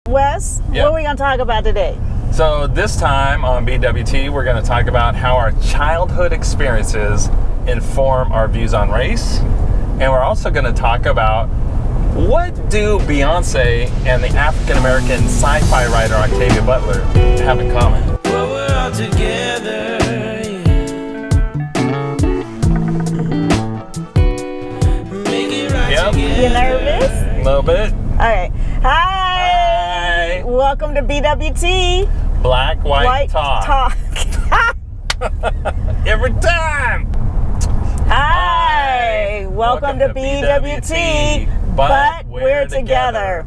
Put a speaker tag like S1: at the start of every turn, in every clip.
S1: Wes,
S2: Yep.
S1: what are we going to talk about today?
S2: So this time on BWT, we're going to talk about how our childhood experiences inform our views on race. And we're also going to talk about what do Beyoncé and the African-American sci-fi writer Octavia Butler have in common.
S3: Well, we're all together. Make it right
S2: Yep.
S3: together.
S1: You nervous?
S2: A little bit.
S1: All right. Hi. Welcome to BWT.
S2: Black, white, talk. Every time.
S1: Hi. Welcome to BWT. But we're together.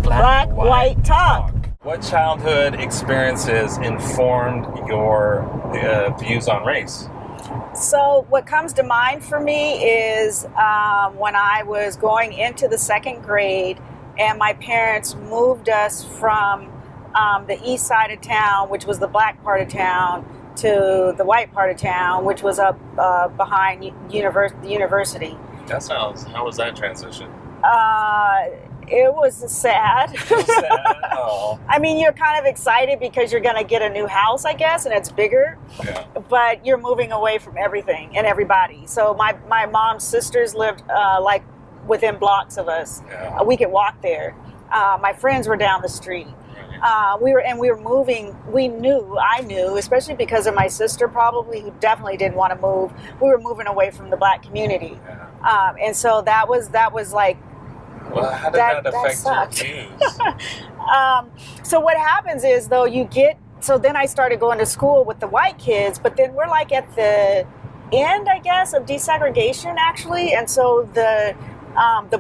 S1: Black, white, talk.
S2: What childhood experiences informed your views on race?
S1: So what comes to mind for me is when I was going into the second grade and my parents moved us from the east side of town, which was the black part of town, to the white part of town, which was up behind the university.
S2: How was that transition?
S1: It was sad.
S2: Oh.
S1: I mean, you're kind of excited because you're going to get a new house, I guess, and it's bigger.
S2: Yeah.
S1: But you're moving away from everything and everybody. So my mom's sisters lived like within blocks of us.
S2: Yeah.
S1: We could walk there. My friends were down the street. We were moving. I knew, especially because of my sister, probably, who definitely didn't want to move. We were moving away from the black community, and so that was like.
S2: Well, how did that affect
S1: sucked.
S2: your views?
S1: So what happens is, though, so then I started going to school with the white kids, but then we're like at the end, I guess, of desegregation, actually, and so the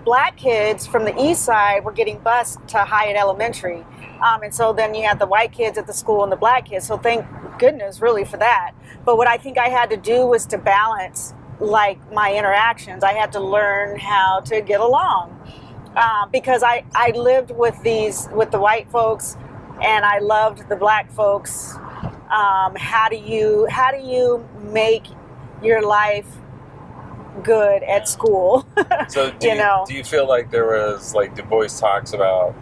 S1: black kids from the east side were getting bused to Hyatt Elementary. And so then you had the white kids at the school and the black kids. So thank goodness, really, for that. But what I think I had to do was to balance, like, my interactions. I had to learn how to get along. Because I lived with the white folks and I loved the black folks. How do you make your life good at school?
S2: So do you feel like there was, like, Du Bois talks about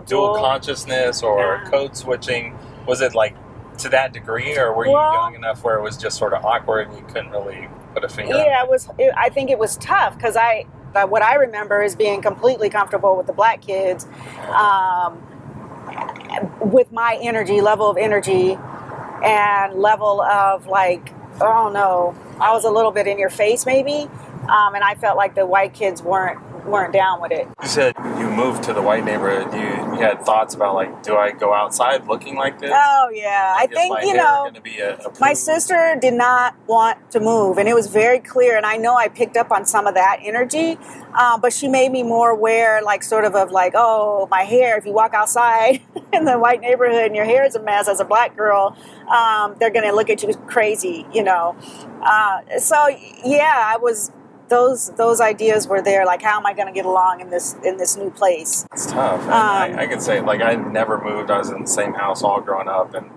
S2: dual consciousness or code switching? Was it like to that degree, or were you young enough where it was just sort of awkward and you couldn't really put a finger on it?
S1: Yeah, I think it was tough because what I remember is being completely comfortable with the black kids, with my level of energy and level of, like, I don't know, I was a little bit in your face maybe, and I felt like the white kids weren't down with it.
S2: You said you moved to the white neighborhood. You had thoughts about, like, do I go outside looking like this?
S1: Oh yeah, I think my sister did not want to move, and it was very clear. And I know I picked up on some of that energy, but she made me more aware, like, sort of like, oh, my hair. If you walk outside in the white neighborhood and your hair is a mess as a black girl, they're gonna look at you crazy, you know. So yeah, I was. Those ideas were there, like, how am I going to get along in this new place?
S2: It's tough. And I can say, like, I never moved. I was in the same house all growing up, and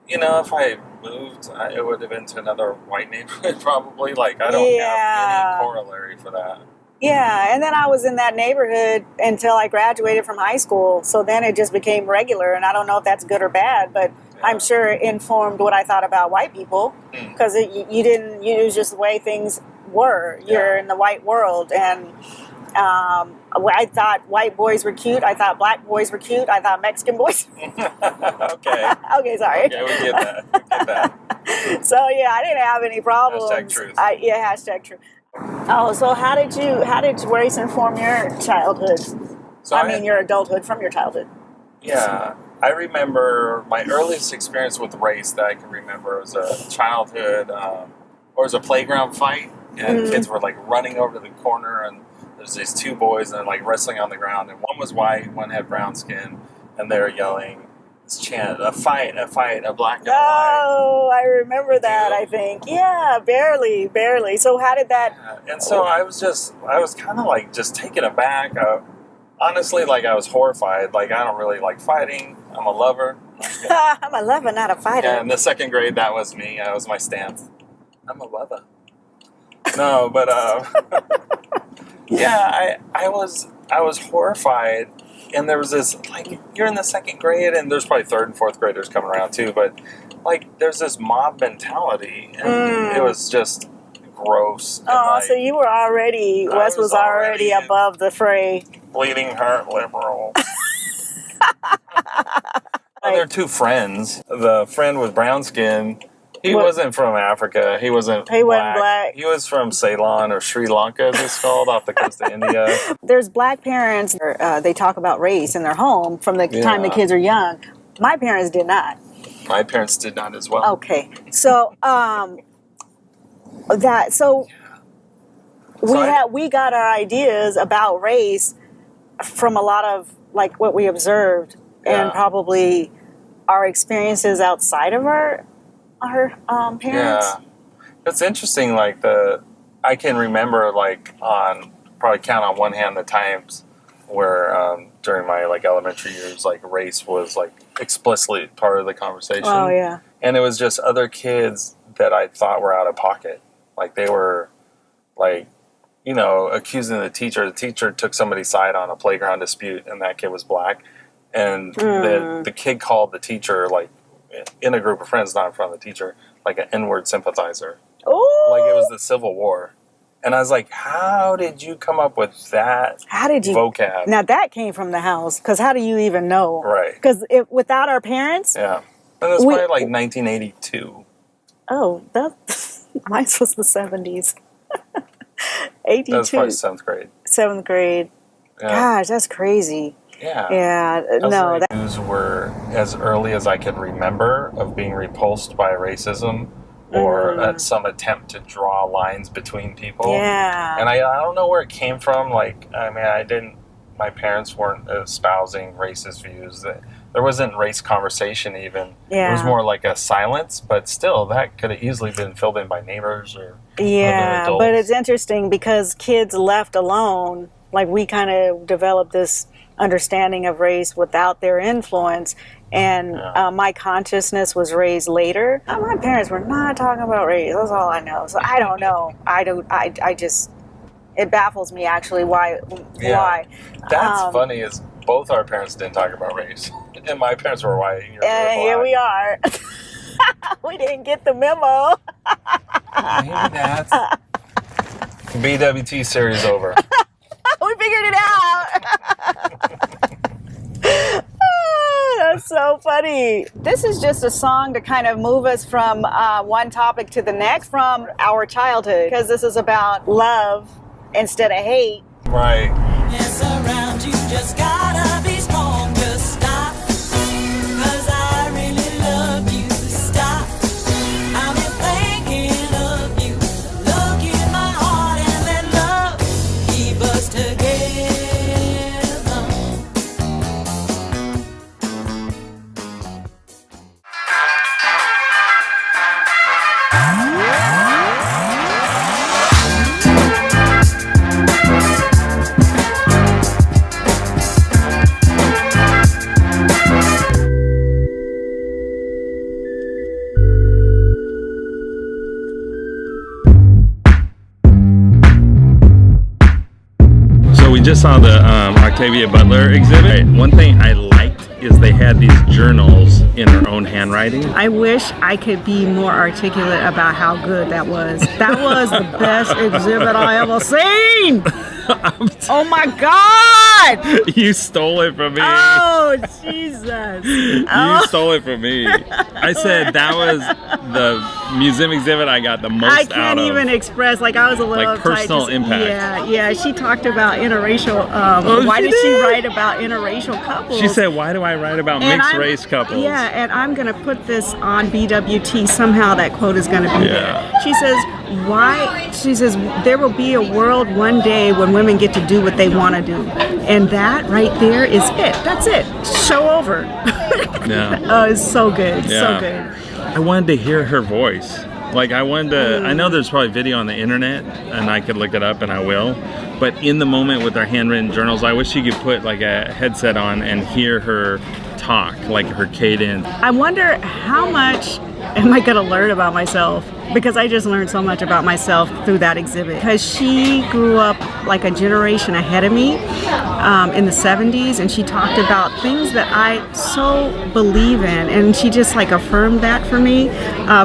S2: you know, if I moved, it would have been to another white neighborhood probably. Like, I don't have any corollary for that.
S1: Yeah, and then I was in that neighborhood until I graduated from high school. So then it just became regular, and I don't know if that's good or bad, but I'm sure it informed what I thought about white people, because it was just the way things were. You're in the white world, and I thought white boys were cute. I thought black boys were cute. I thought Mexican boys.
S2: Okay.
S1: Okay, sorry.
S2: Okay, we get that.
S1: So yeah, I didn't have any problems.
S2: Hashtag truth.
S1: Hashtag truth. Oh, so how did race inform your childhood? So your adulthood from your childhood.
S2: Yeah, I remember my earliest experience with race that I can remember was a childhood, or it was a playground fight, and kids were, like, running over to the corner, and there's these two boys, and they're, like, wrestling on the ground, and one was white, one had brown skin, and they were yelling this chant, a fight, a black and a white.
S1: Oh, I remember that, I think. Yeah, barely. So how did that...
S2: Yeah. And so I was kind of, like, just taken aback. Honestly, like, I was horrified. Like, I don't really like fighting. I'm a lover.
S1: I'm a lover, not a fighter.
S2: Yeah, in the second grade, that was me. That was my stance. I'm a lover. No, but yeah, I was horrified and there was this, like, you're in the second grade, and there's probably third and fourth graders coming around too, but, like, there's this mob mentality, and it was just gross. And, like,
S1: so you were already, Wes was already above the fray.
S2: Bleeding heart liberal. Well, they're two friends. The friend with brown skin, he wasn't from Africa. He wasn't black. He was from Ceylon or Sri Lanka, as it's called, off the coast of India.
S1: There's black parents, they talk about race in their home from the time the kids are young. My parents did not.
S2: My parents did not as well.
S1: Okay. So, we got our ideas about race from a lot of, like, what we observed and probably our experiences outside of our parents.
S2: Yeah, it's interesting. Like I can remember, like, probably count on one hand the times where during my, like, elementary years, like, race was, like, explicitly part of the conversation.
S1: Oh yeah,
S2: and it was just other kids that I thought were out of pocket. Like, they were, like, you know, accusing the teacher. The teacher took somebody's side on a playground dispute, and that kid was black, and the kid called the teacher, like, in a group of friends, not in front of the teacher, like an N-word sympathizer.
S1: Oh,
S2: like it was the Civil War. And I was like, how did you come up with that vocab?
S1: Now, that came from the house, because how do you even know?
S2: Right.
S1: Because without our parents...
S2: Yeah. And it was probably like 1982.
S1: Oh, mine was the 70s. 82.
S2: That was probably 7th grade.
S1: 7th grade. Yeah. Gosh, that's crazy.
S2: Yeah.
S1: Yeah. No.
S2: Views were, as early as I can remember, of being repulsed by racism or at some attempt to draw lines between people.
S1: Yeah.
S2: And I don't know where it came from. Like, I mean, my parents weren't espousing racist views. There wasn't race conversation even. Yeah. It was more like a silence, but still, that could have easily been filled in by neighbors or other adults.
S1: But it's interesting because kids left alone, like, we kind of developed this understanding of race without their influence, and my consciousness was raised later. My parents were not talking about race. That's all I know. So I don't know. I just, it baffles me actually why.
S2: That's funny is both our parents didn't talk about race, and my parents were white.
S1: And here we are. We didn't get the memo.
S2: Maybe that's BWT series over.
S1: We figured it out. Oh, that's so funny. This is just a song to kind of move us from one topic to the next from our childhood, because this is about love instead of hate.
S2: Right.
S3: Yes, around you just gotta be strong, just stop. 'Cause I really love you, stop. I've been thinking of you. Look in my heart and let love keep us together.
S2: We just saw the Octavia Butler exhibit. One thing I liked is they had these journals in her own handwriting.
S1: I wish I could be more articulate about how good that was. That was the best exhibit I ever seen! Oh my God!
S2: You stole it from me.
S1: Oh, Jesus.
S2: You stole it from me. I said that was the museum exhibit I got the most out of.
S1: I can't even express, like, I was a little
S2: like personal impact.
S1: Yeah, she talked about interracial, why did she write about interracial couples?
S2: She said, why do I write about mixed race couples?
S1: Yeah, and I'm going to put this on BWT. Somehow that quote is going to be there. She says, there will be a world one day when women get to do what they want to do. And that right there is it. That's it. Show over.
S2: Yeah.
S1: Oh, it's so good.
S2: Yeah.
S1: So good.
S2: I wanted to hear her voice. Like, I wanted to, I know there's probably video on the internet, and I could look it up, and I will. But in the moment with her handwritten journals, I wish she could put, like, a headset on and hear her talk, like her cadence.
S1: I wonder how much am I going to learn about myself because I just learned so much about myself through that exhibit. Because she grew up like a generation ahead of me in the 70s, and she talked about things that I so believe in, and she just like affirmed that for me.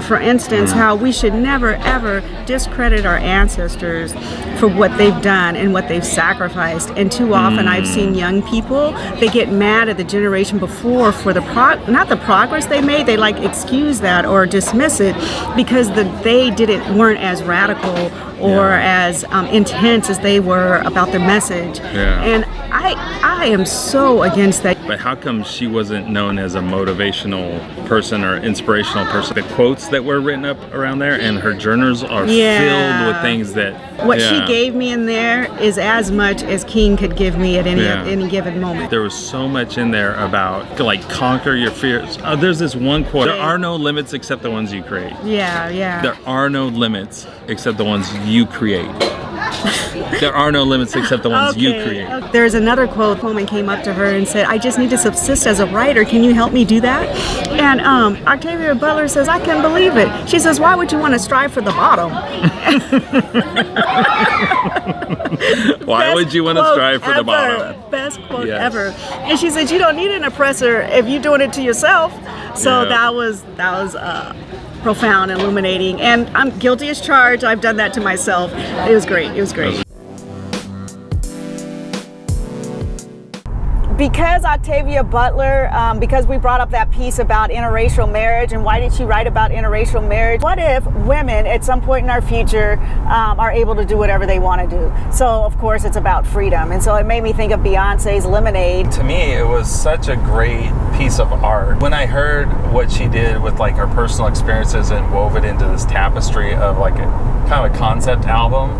S1: For instance, how we should never ever discredit our ancestors for what they've done and what they've sacrificed. And too often I've seen young people, they get mad at the generation before for the not the progress they made, they like excuse that or dismiss it because they weren't as radical or as intense as they were about their message. And I am so against that.
S4: But how come she wasn't known as a motivational person or inspirational person? The quotes that were written up around there and her journals are filled with things that...
S1: What she gave me in there is as much as King could give me at any given moment.
S4: There was so much in there about like conquer your fears. There's this one quote, there are no limits except the ones you create. There are no limits except the ones you create. There are no limits except the ones you create.
S1: There's another quote. A woman came up to her and said, I just need to subsist as a writer. Can you help me do that? And Octavia Butler says, I can believe it. She says, why would you want to strive for the bottom?
S4: Why would you want to strive for the bottom?
S1: Best quote ever. And she said, you don't need an oppressor if you're doing it to yourself. So that was profound, illuminating, and I'm guilty as charged. I've done that to myself. It was great. It was great. Because Octavia Butler, because we brought up that piece about interracial marriage, and why did she write about interracial marriage? What if women at some point in our future are able to do whatever they want to do? So of course it's about freedom, and so it made me think of Beyonce's Lemonade.
S2: To me, it was such a great piece of art. When I heard what she did with like her personal experiences and wove it into this tapestry of like a kind of a concept album,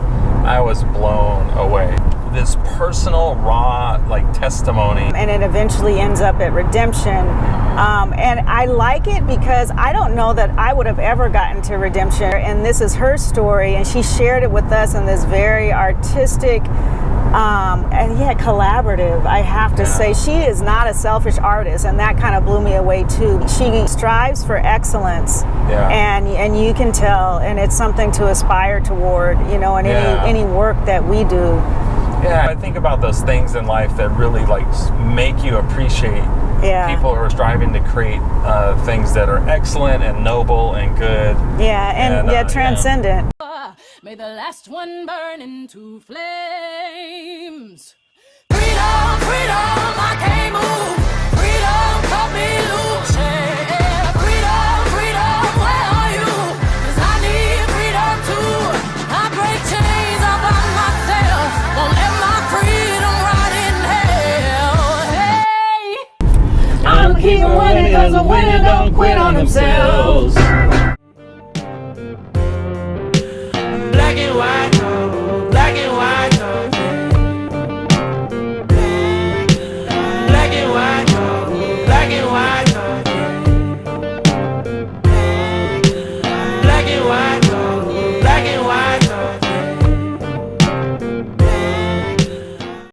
S2: I was blown away. This personal, raw, like testimony.
S1: And it eventually ends up at redemption. And I like it because I don't know that I would have ever gotten to redemption. And this is her story, and she shared it with us in this very artistic, and collaborative, I have to say. She is not a selfish artist, and that kind of blew me away too. She strives for excellence, and you can tell, and it's something to aspire toward, in any work that we do.
S2: Yeah, I think about those things in life that really like make you appreciate people who are striving to create things that are excellent and noble and good.
S1: Transcendent.
S3: May the last one burn into flames. Freedom, freedom, I can't move. Freedom, cut me loose. Yeah. Freedom, freedom, where are you? 'Cause I need freedom too. I break chains up on myself. Won't let my freedom rot in hell. Hey, I'm keep winning 'cause a winner don't quit on themselves.